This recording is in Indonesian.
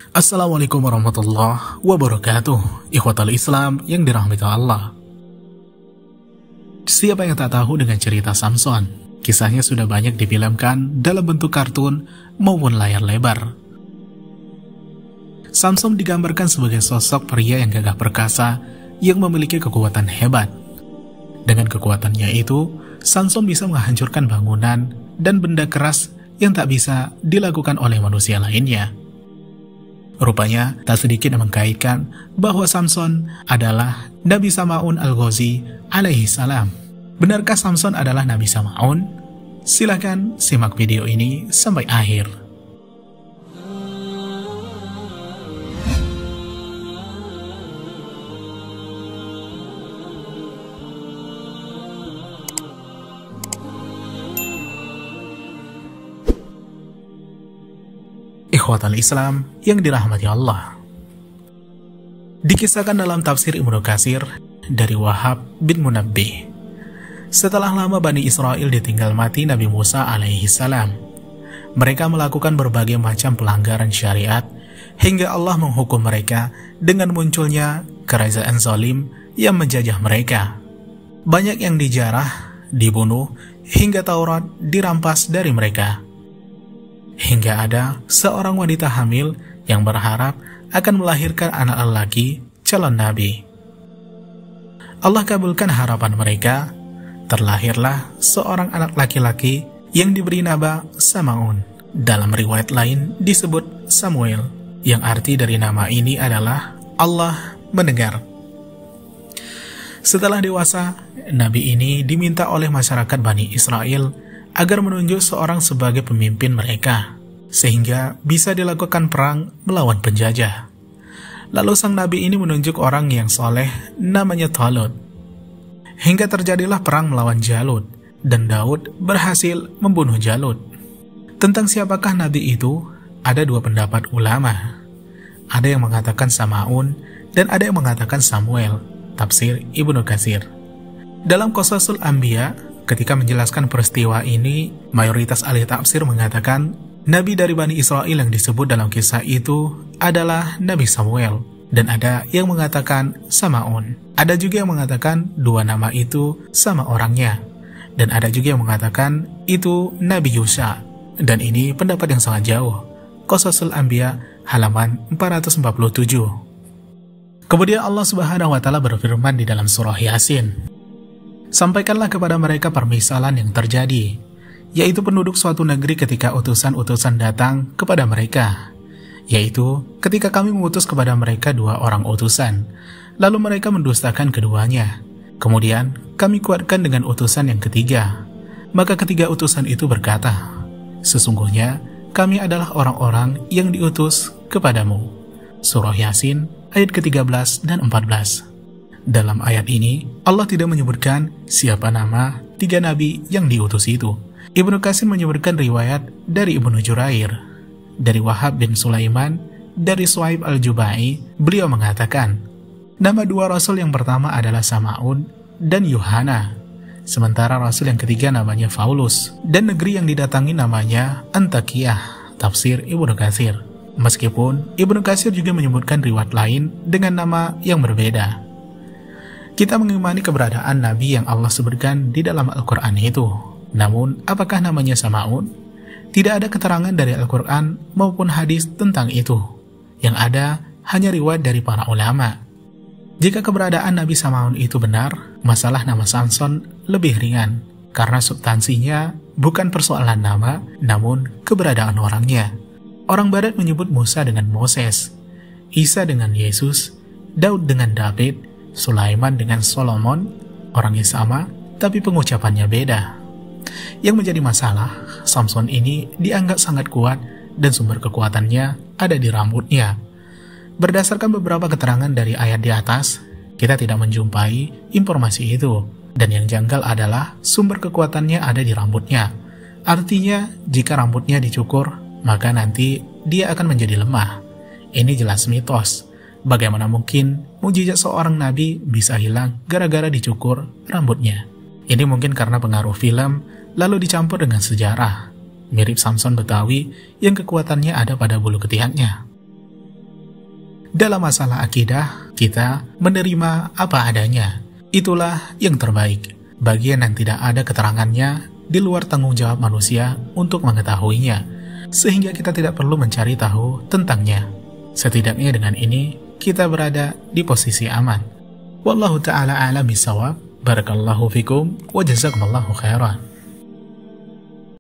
Assalamualaikum warahmatullahi wabarakatuh. Ikhwatal Islam yang dirahmati Allah. Siapa yang tak tahu dengan cerita Samson? Kisahnya sudah banyak difilmkan dalam bentuk kartun maupun layar lebar. Samson digambarkan sebagai sosok pria yang gagah perkasa yang memiliki kekuatan hebat. Dengan kekuatannya itu, Samson bisa menghancurkan bangunan dan benda keras yang tak bisa dilakukan oleh manusia lainnya. Rupanya, tak sedikit yang mengkaitkan bahwa Samson adalah Nabi Samaun Al-Ghazi alaihi salam. Benarkah Samson adalah Nabi Samaun? Silakan simak video ini sampai akhir. Ikhwatal Islam yang dirahmati Allah. Dikisahkan dalam tafsir Ibnu Katsir dari Wahab bin Munabbih, setelah lama Bani Israel ditinggal mati Nabi Musa alaihi salam, mereka melakukan berbagai macam pelanggaran syariat hingga Allah menghukum mereka dengan munculnya kerajaan zalim yang menjajah mereka. Banyak yang dijarah, dibunuh, hingga Taurat dirampas dari mereka. Hingga ada seorang wanita hamil yang berharap akan melahirkan anak lelaki calon nabi. Allah kabulkan harapan mereka. Terlahirlah seorang anak laki-laki yang diberi nama Samaun. Dalam riwayat lain disebut Samuel, yang arti dari nama ini adalah Allah mendengar. Setelah dewasa, nabi ini diminta oleh masyarakat Bani Israel agar menunjuk seorang sebagai pemimpin mereka, sehingga bisa dilakukan perang melawan penjajah. Lalu sang nabi ini menunjuk orang yang soleh namanya Talut. Hingga terjadilah perang melawan Jalut, dan Daud berhasil membunuh Jalut. Tentang siapakah nabi itu, ada dua pendapat ulama. Ada yang mengatakan Samaun, dan ada yang mengatakan Samuel, tafsir Ibnu Katsir. Dalam Qasasul Anbiya, ketika menjelaskan peristiwa ini, mayoritas ahli tafsir mengatakan nabi dari Bani Israel yang disebut dalam kisah itu adalah Nabi Samuel, dan ada yang mengatakan Samaun. Ada juga yang mengatakan dua nama itu sama orangnya, dan ada juga yang mengatakan itu Nabi Yusha, dan ini pendapat yang sangat jauh. Qasasul Anbiya halaman 447. Kemudian Allah Subhanahu wa Ta'ala berfirman di dalam surah Yasin, sampaikanlah kepada mereka permisalan yang terjadi, yaitu penduduk suatu negeri ketika utusan-utusan datang kepada mereka, yaitu ketika kami mengutus kepada mereka dua orang utusan, lalu mereka mendustakan keduanya. Kemudian kami kuatkan dengan utusan yang ketiga. Maka ketiga utusan itu berkata, sesungguhnya kami adalah orang-orang yang diutus kepadamu. Surah Yasin ayat ke-13 dan 14. Dalam ayat ini, Allah tidak menyebutkan siapa nama tiga nabi yang diutus itu. Ibnu Katsir menyebutkan riwayat dari Ibnu Jurair, dari Wahab bin Sulaiman, dari Suhaib al-Jubai. Beliau mengatakan, nama dua rasul yang pertama adalah Samaun dan Yuhana, sementara rasul yang ketiga namanya Faulus, dan negeri yang didatangi namanya Antakiyah, tafsir Ibnu Katsir. Meskipun Ibnu Katsir juga menyebutkan riwayat lain dengan nama yang berbeda. Kita mengimani keberadaan nabi yang Allah sebutkan di dalam Al-Quran itu. Namun, apakah namanya Samaun? Tidak ada keterangan dari Al-Quran maupun hadis tentang itu. Yang ada hanya riwayat dari para ulama. Jika keberadaan Nabi Samaun itu benar, masalah nama Samson lebih ringan, karena substansinya bukan persoalan nama, namun keberadaan orangnya. Orang Barat menyebut Musa dengan Moses, Isa dengan Yesus, Daud dengan David, Sulaiman dengan Solomon, orangnya sama, tapi pengucapannya beda. Yang menjadi masalah, Samson ini dianggap sangat kuat dan sumber kekuatannya ada di rambutnya. Berdasarkan beberapa keterangan dari ayat di atas, kita tidak menjumpai informasi itu, dan yang janggal adalah sumber kekuatannya ada di rambutnya. Artinya, jika rambutnya dicukur, maka nanti dia akan menjadi lemah. Ini jelas mitos. Bagaimana mungkin mukjizat seorang nabi bisa hilang gara-gara dicukur rambutnya? Ini mungkin karena pengaruh film, lalu dicampur dengan sejarah. Mirip Samson Betawi yang kekuatannya ada pada bulu ketiaknya. Dalam masalah akidah, kita menerima apa adanya. Itulah yang terbaik. Bagian yang tidak ada keterangannya di luar tanggung jawab manusia untuk mengetahuinya, sehingga kita tidak perlu mencari tahu tentangnya. Setidaknya dengan ini, kita berada di posisi aman. Wallahu ta'ala a'lam bishawab. Barakallahu fikum wa jazakumullahu khairan.